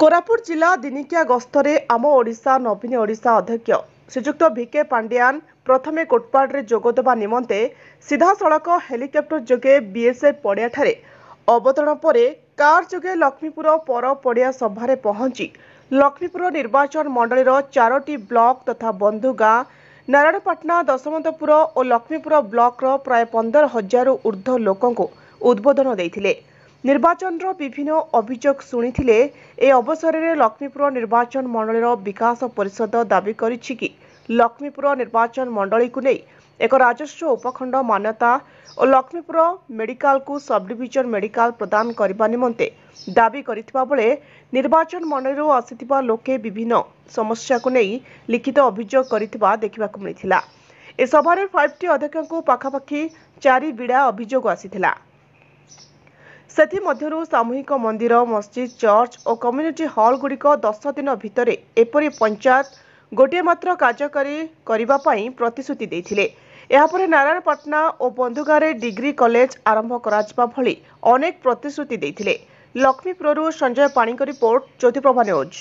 कोरापुट जिला दिनिकिया गस्तरे आम ओडिशा नवीन ओडिशा अध्यक्ष श्रीजुक्त भिके पांड्यान प्रथमे कोटपाड़े जोगदेवा निमंते सीधा सड़क हेलिकप्टर जोगे बीएसएफ पड़िया अवतरण पर कार जोगे लक्ष्मीपुर पर पड़िया सभारे पहुंची लक्ष्मीपुर निर्वाचन मंडल 4टी ब्लॉक तथा बंधु गाँ नारायणपाटना दशमंतपुर और लक्ष्मीपुर ब्लॉक प्राय 15,000 ऊर्ध्व लोकंकु उद्बोधन देइथिले। निर्वाचन विभिन्न अभियोग शुणिथिले। ए अवसर में लक्ष्मीपुर निर्वाचन मंडल विकास परिषद दाबी करिछि कि लक्ष्मीपुर निर्वाचन मंडली को नहीं एक राजस्व उपखंड मान्यता और लक्ष्मीपुर मेडिकल को सब डिविजन मेडिकल प्रदान करने निमंते दाबी करिथिबा बेले निर्वाचन मंडल आसिथिबा लोके विभिन्न समस्या को नहीं लिखित अभियोग करिथिबा देखिबाकु मिलिथिला। ए सभारे 5टी अध्यक्षଙ୍କୁ पाखापाखि 4 बिड़ा अभियोग आसिथिला। सेथि मध्यरु सामूहिक मंदिर मस्जिद चर्च और कम्युनिटी हॉल गुड़िक 10 दिन भितर एपरी पंचायत गोटे मात्र कार्यकारी करिबा पई प्रतिश्रुति देथिले। यापर नारायणपाटना और बंधुगारे डिग्री कॉलेज आरंभ कराजिबा भली अनेक प्रतिश्रुति देथिले। लक्ष्मीपुररू संजय पाणीक रिपोर्ट, ज्योतिप्रभा न्यूज।